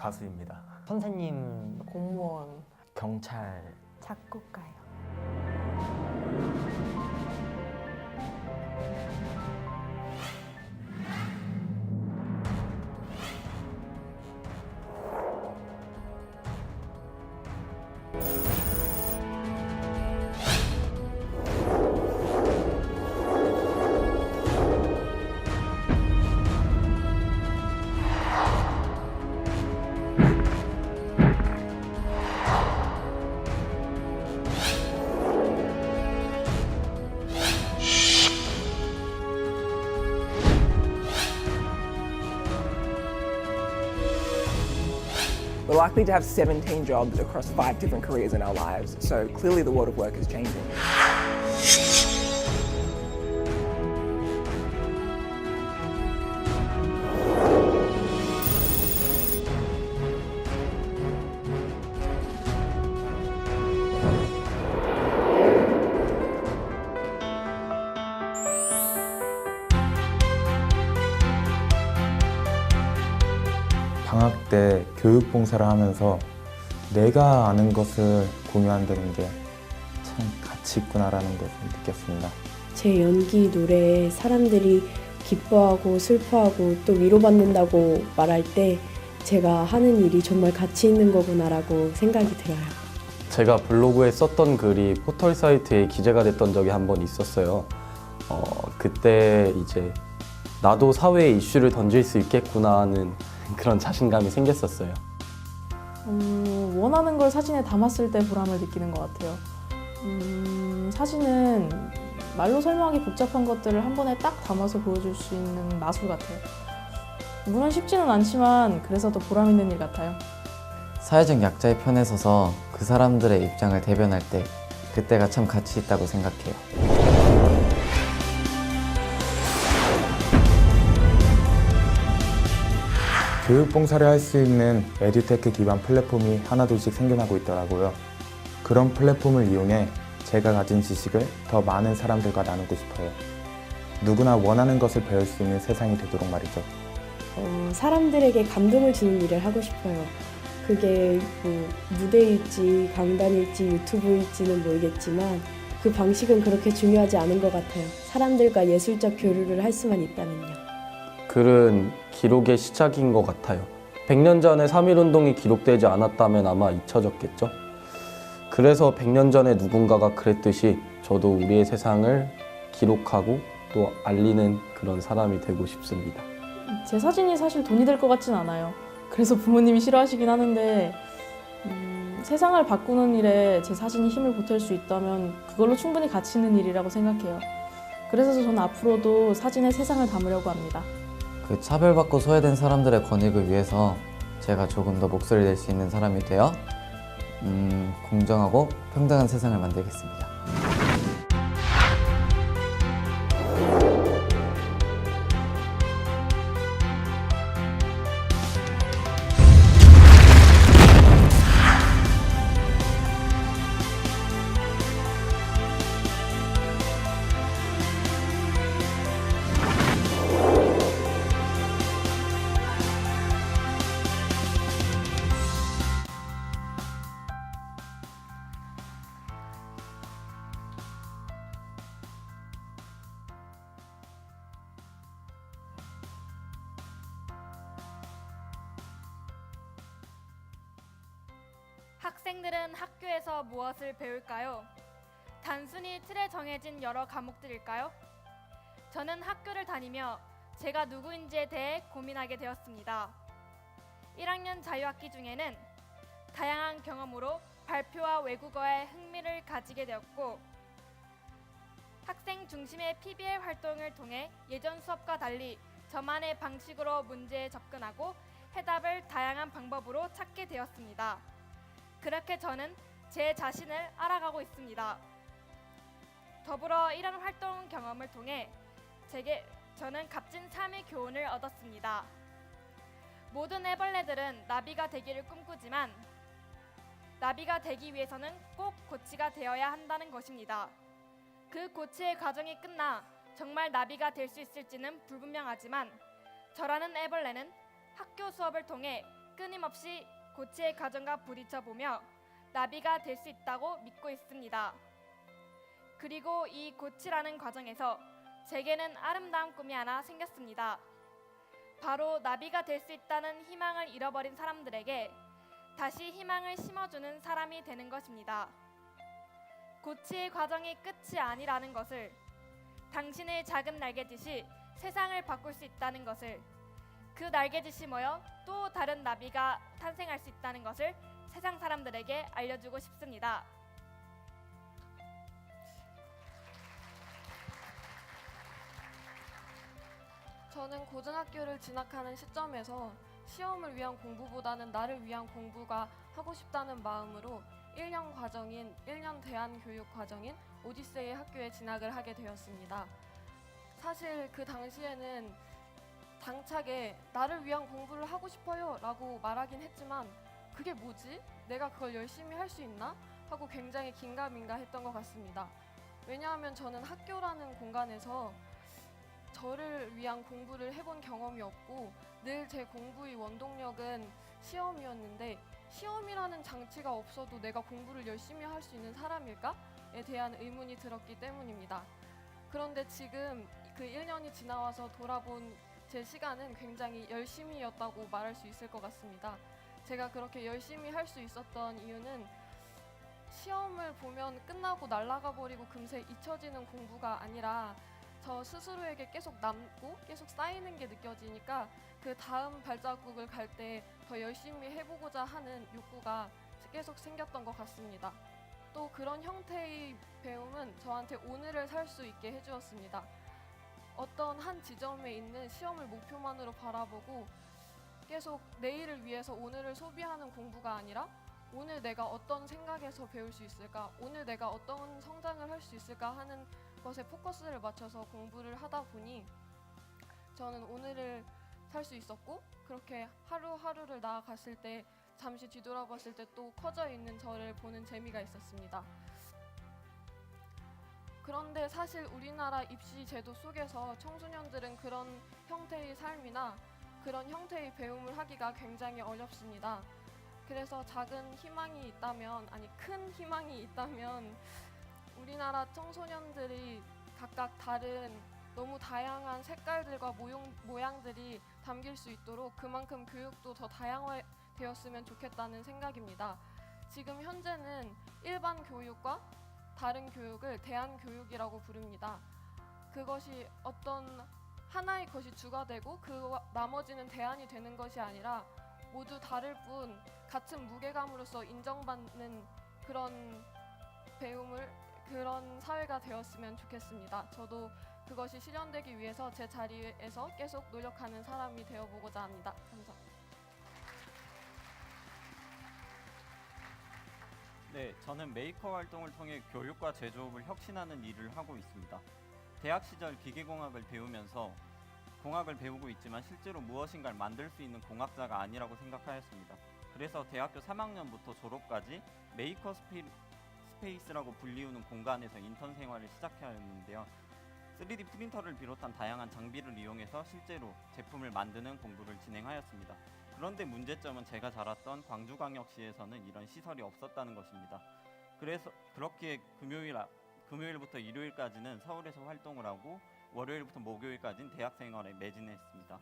가수입니다. 선생님, 공무원, 경찰. 작곡가요. We're likely to have 17 jobs across 5 different careers in our lives, so clearly the world of work is changing. 방학 때 교육봉사를 하면서 내가 아는 것을 공유한다는 게 참 가치 있구나라는 것을 느꼈습니다. 제 연기, 노래에 사람들이 기뻐하고 슬퍼하고 또 위로받는다고 말할 때 제가 하는 일이 정말 가치 있는 거구나라고 생각이 들어요. 제가 블로그에 썼던 글이 포털 사이트에 기재가 됐던 적이 한 번 있었어요. 그때 이제 나도 사회에 이슈를 던질 수 있겠구나 하는 그런 자신감이 생겼었어요. 원하는 걸 사진에 담았을 때 보람을 느끼는 것 같아요. 사진은 말로 설명하기 복잡한 것들을 한 번에 딱 담아서 보여줄 수 있는 마술 같아요. 물론 쉽지는 않지만 그래서 더 보람 있는 일 같아요. 사회적 약자의 편에 서서 그 사람들의 입장을 대변할 때 그때가 참 가치 있다고 생각해요. 교육봉사를 할 수 있는 에듀테크 기반 플랫폼이 하나둘씩 생겨나고 있더라고요. 그런 플랫폼을 이용해 제가 가진 지식을 더 많은 사람들과 나누고 싶어요. 누구나 원하는 것을 배울 수 있는 세상이 되도록 말이죠. 사람들에게 감동을 주는 일을 하고 싶어요. 그게 뭐 무대일지 강단일지 유튜브일지는 모르겠지만 그 방식은 그렇게 중요하지 않은 것 같아요. 사람들과 예술적 교류를 할 수만 있다면요. 글은 기록의 시작인 것 같아요. 100년 전에 3.1운동이 기록되지 않았다면 아마 잊혀졌겠죠. 그래서 100년 전에 누군가가 그랬듯이 저도 우리의 세상을 기록하고 또 알리는 그런 사람이 되고 싶습니다. 제 사진이 사실 돈이 될 것 같진 않아요. 그래서 부모님이 싫어하시긴 하는데 세상을 바꾸는 일에 제 사진이 힘을 보탤 수 있다면 그걸로 충분히 가치 있는 일이라고 생각해요. 그래서 저는 앞으로도 사진에 세상을 담으려고 합니다. 그 차별받고 소외된 사람들의 권익을 위해서 제가 조금 더 목소리를 낼 수 있는 사람이 되어 공정하고 평등한 세상을 만들겠습니다. 학생들은 학교에서 무엇을 배울까요? 단순히 틀에 정해진 여러 과목들일까요? 저는 학교를 다니며 제가 누구인지에 대해 고민하게 되었습니다. 1학년 자유학기 중에는 다양한 경험으로 발표와 외국어에 흥미를 가지게 되었고 학생 중심의 PBL 활동을 통해 예전 수업과 달리 저만의 방식으로 문제에 접근하고 해답을 다양한 방법으로 찾게 되었습니다. 그렇게 저는 제 자신을 알아가고 있습니다. 더불어 이런 활동 경험을 통해 저는 값진 삶의 교훈을 얻었습니다. 모든 애벌레들은 나비가 되기를 꿈꾸지만 나비가 되기 위해서는 꼭 고치가 되어야 한다는 것입니다. 그 고치의 과정이 끝나 정말 나비가 될 수 있을지는 불분명하지만 저라는 애벌레는 학교 수업을 통해 끊임없이 고치의 과정과 부딪혀보며 나비가 될 수 있다고 믿고 있습니다. 그리고 이 고치라는 과정에서 제게는 아름다운 꿈이 하나 생겼습니다. 바로 나비가 될 수 있다는 희망을 잃어버린 사람들에게 다시 희망을 심어주는 사람이 되는 것입니다. 고치의 과정이 끝이 아니라는 것을, 당신의 작은 날개짓이 세상을 바꿀 수 있다는 것을, 그 날개짓이 모여 또 다른 나비가 탄생할 수 있다는 것을 세상 사람들에게 알려주고 싶습니다. 저는 고등학교를 진학하는 시점에서 시험을 위한 공부보다는 나를 위한 공부가 하고 싶다는 마음으로 1년 과정인 1년 대안교육 과정인 오디세이 학교에 진학을 하게 되었습니다. 사실 그 당시에는 당차게 나를 위한 공부를 하고 싶어요 라고 말하긴 했지만 그게 뭐지? 내가 그걸 열심히 할 수 있나? 하고 굉장히 긴가민가 했던 것 같습니다. 왜냐하면 저는 학교라는 공간에서 저를 위한 공부를 해본 경험이 없고 늘 제 공부의 원동력은 시험이었는데 시험이라는 장치가 없어도 내가 공부를 열심히 할 수 있는 사람일까에 대한 의문이 들었기 때문입니다. 그런데 지금 그 1년이 지나와서 돌아본 제 시간은 굉장히 열심히였다고 말할 수 있을 것 같습니다. 제가 그렇게 열심히 할 수 있었던 이유는 시험을 보면 끝나고 날아가 버리고 금세 잊혀지는 공부가 아니라 저 스스로에게 계속 남고 계속 쌓이는 게 느껴지니까 그 다음 발자국을 갈 때 더 열심히 해보고자 하는 욕구가 계속 생겼던 것 같습니다. 또 그런 형태의 배움은 저한테 오늘을 살 수 있게 해주었습니다. 어떤 한 지점에 있는 시험을 목표만으로 바라보고 계속 내일을 위해서 오늘을 소비하는 공부가 아니라 오늘 내가 어떤 생각에서 배울 수 있을까, 오늘 내가 어떤 성장을 할 수 있을까 하는 것에 포커스를 맞춰서 공부를 하다 보니 저는 오늘을 살 수 있었고 그렇게 하루하루를 나아갔을 때 잠시 뒤돌아봤을 때 또 커져 있는 저를 보는 재미가 있었습니다. 그런데 사실 우리나라 입시 제도 속에서 청소년들은 그런 형태의 삶이나 그런 형태의 배움을 하기가 굉장히 어렵습니다. 그래서 작은 희망이 있다면, 아니 큰 희망이 있다면 우리나라 청소년들이 각각 다른 너무 다양한 색깔들과 모양들이 담길 수 있도록 그만큼 교육도 더 다양화되었으면 좋겠다는 생각입니다. 지금 현재는 일반 교육과 다른 교육을 대안교육이라고 부릅니다. 그것이 어떤 하나의 것이 주가 되고 그 나머지는 대안이 되는 것이 아니라 모두 다를 뿐 같은 무게감으로서 인정받는 그런 배움을, 그런 사회가 되었으면 좋겠습니다. 저도 그것이 실현되기 위해서 제 자리에서 계속 노력하는 사람이 되어보고자 합니다. 감사합니다. 네, 저는 메이커 활동을 통해 교육과 제조업을 혁신하는 일을 하고 있습니다. 대학 시절 기계공학을 배우면서 공학을 배우고 있지만 실제로 무엇인가를 만들 수 있는 공학자가 아니라고 생각하였습니다. 그래서 대학교 3학년부터 졸업까지 메이커 스페이스라고 불리우는 공간에서 인턴 생활을 시작하였는데요. 3D 프린터를 비롯한 다양한 장비를 이용해서 실제로 제품을 만드는 공부를 진행하였습니다. 그런데 문제점은 제가 자랐던 광주광역시에서는 이런 시설이 없었다는 것입니다. 그래서 그렇게 금요일부터 일요일까지는 서울에서 활동을 하고 월요일부터 목요일까지는 대학 생활에 매진했습니다.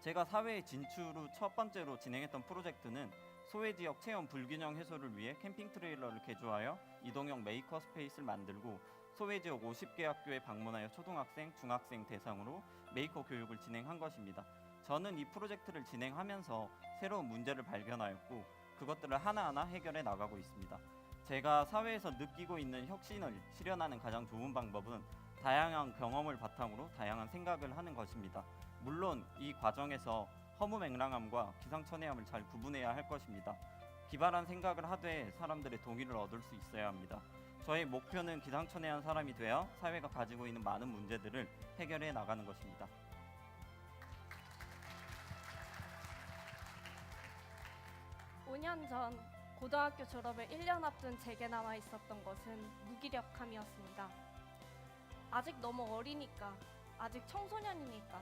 제가 사회에 진출 후 첫 번째로 진행했던 프로젝트는 소외지역 체험 불균형 해소를 위해 캠핑 트레일러를 개조하여 이동형 메이커 스페이스를 만들고 소외지역 50개 학교에 방문하여 초등학생, 중학생 대상으로 메이커 교육을 진행한 것입니다. 저는 이 프로젝트를 진행하면서 새로운 문제를 발견하였고 그것들을 하나하나 해결해 나가고 있습니다. 제가 사회에서 느끼고 있는 혁신을 실현하는 가장 좋은 방법은 다양한 경험을 바탕으로 다양한 생각을 하는 것입니다. 물론 이 과정에서 허무맹랑함과 기상천외함을 잘 구분해야 할 것입니다. 기발한 생각을 하되 사람들의 동의를 얻을 수 있어야 합니다. 저의 목표는 기상천외한 사람이 되어 사회가 가지고 있는 많은 문제들을 해결해 나가는 것입니다. 오 년 전 고등학교 졸업을 1년 앞둔 제게 남아 있었던 것은 무기력함이었습니다. 아직 너무 어리니까, 아직 청소년이니까,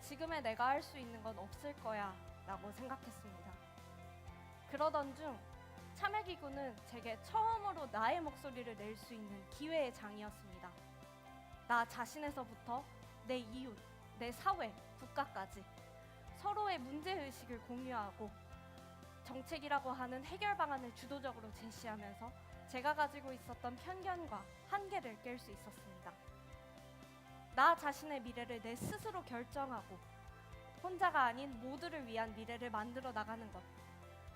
지금의 내가 할 수 있는 건 없을 거야 있다고 생각했습니다. 그러던 중 참여기구는 제게 처음으로 나의 목소리를 낼 수 있는 기회의 장이었습니다. 나 자신에서부터 내 이웃, 내 사회, 국가까지 서로의 문제의식을 공유하고 정책이라고 하는 해결 방안을 주도적으로 제시하면서 제가 가지고 있었던 편견과 한계를 깰 수 있었습니다. 나 자신의 미래를 내 스스로 결정하고 혼자가 아닌 모두를 위한 미래를 만들어 나가는 것,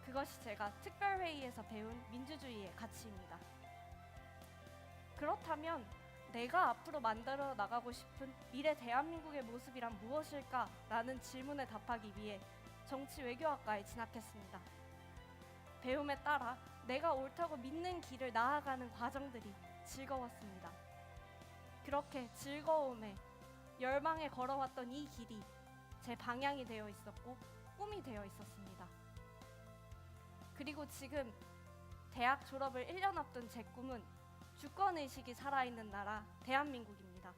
그것이 제가 특별회의에서 배운 민주주의의 가치입니다. 그렇다면 내가 앞으로 만들어 나가고 싶은 미래 대한민국의 모습이란 무엇일까라는 질문에 답하기 위해 정치 외교학과에 진학했습니다. 배움에 따라 내가 옳다고 믿는 길을 나아가는 과정들이 즐거웠습니다. 그렇게 즐거움에 열망에 걸어왔던 이 길이 제 방향이 되어 있었고 꿈이 되어 있었습니다. 그리고 지금 대학 졸업을 1년 앞둔 제 꿈은 주권의식이 살아있는 나라 대한민국입니다.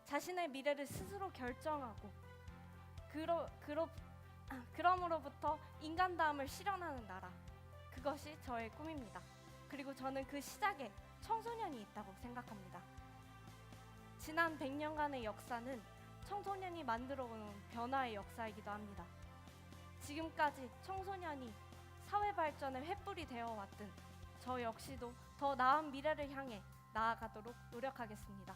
자신의 미래를 스스로 결정하고 그럼으로부터 인간다움을 실현하는 나라, 그것이 저의 꿈입니다. 그리고 저는 그 시작에 청소년이 있다고 생각합니다. 지난 100년간의 역사는 청소년이 만들어온 변화의 역사이기도 합니다. 지금까지 청소년이 사회 발전의 횃불이 되어 왔든 저 역시도 더 나은 미래를 향해 나아가도록 노력하겠습니다.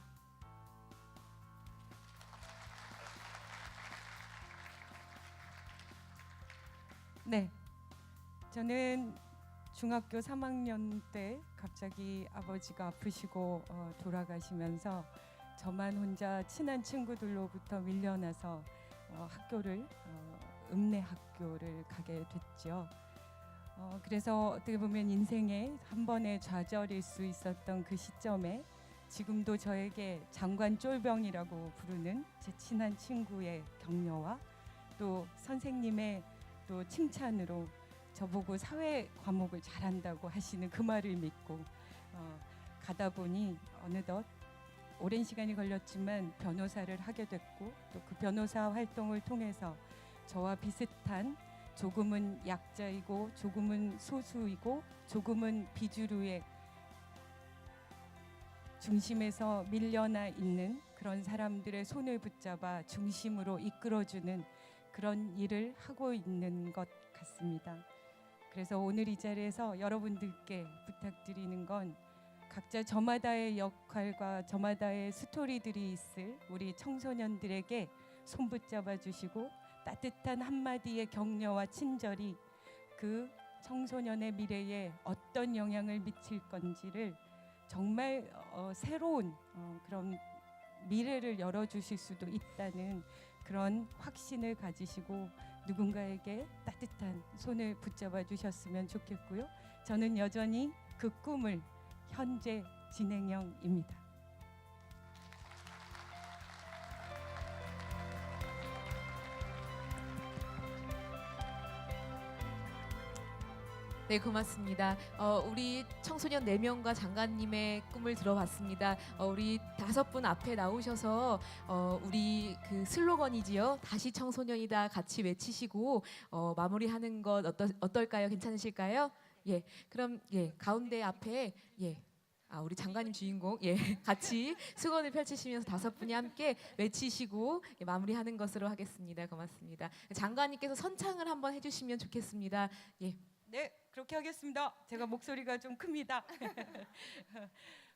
네, 저는 중학교 3학년 때 갑자기 아버지가 아프시고 돌아가시면서 저만 혼자 친한 친구들로부터 밀려나서 학교를 읍내 학교를 가게 됐죠. 그래서 어떻게 보면 인생의 한 번의 좌절일 수 있었던 그 시점에 지금도 저에게 장관 쫄병이라고 부르는 제 친한 친구의 격려와 또 선생님의 또 칭찬으로 저보고 사회 과목을 잘한다고 하시는 그 말을 믿고 가다 보니 어느덧 오랜 시간이 걸렸지만 변호사를 하게 됐고 또 그 변호사 활동을 통해서 저와 비슷한 조금은 약자이고 조금은 소수이고 조금은 비주류의 중심에서 밀려나 있는 그런 사람들의 손을 붙잡아 중심으로 이끌어주는 그런 일을 하고 있는 것 같습니다. 그래서 오늘 이 자리에서 여러분들께 부탁드리는 건 각자 저마다의 역할과 저마다의 스토리들이 있을 우리 청소년들에게 손 붙잡아 주시고 따뜻한 한마디의 격려와 친절이 그 청소년의 미래에 어떤 영향을 미칠 건지를 정말 새로운 그런 미래를 열어주실 수도 있다는 그런 확신을 가지시고 누군가에게 따뜻한 손을 붙잡아 주셨으면 좋겠고요. 저는 여전히 그 꿈을 현재 진행형입니다. 네, 고맙습니다. 우리 청소년 4명과 장관님의 꿈을 들어봤습니다. 우리 5분 앞에 나오셔서 우리 그 슬로건이지요. 다시 청소년이다 같이 외치시고 마무리하는 것 어떨까요? 괜찮으실까요? 예, 그럼 가운데 앞에 우리 장관님 주인공 같이 수건을 펼치시면서 5분이 함께 외치시고 마무리하는 것으로 하겠습니다. 고맙습니다. 장관님께서 선창을 한번 해주시면 좋겠습니다. 네, 그렇게 하겠습니다. 제가 목소리가 좀 큽니다.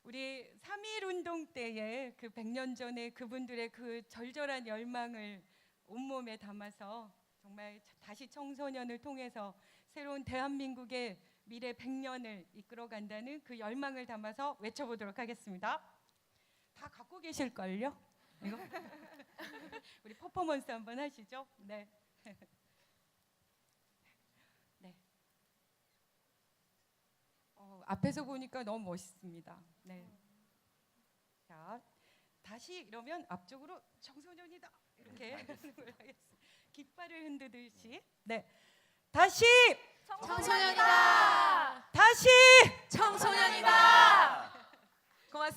우리 3.1 운동 때에 그 100년 전에 그분들의 그 절절한 열망을 온몸에 담아서 정말 다시 청소년을 통해서 새로운 대한민국의 미래 100년을 이끌어간다는 그 열망을 담아서 외쳐보도록 하겠습니다. 다 갖고 계실걸요? 이거? 우리 퍼포먼스 한번 하시죠. 네. 네. 앞에서 보니까 너무 멋있습니다. 네. 자, 다시 이러면 앞쪽으로 청소년이다 이렇게 하겠습니다. 깃발을 흔들듯이. 네. 다시 청소년이다. 다시 청소년이다. 고맙습니다.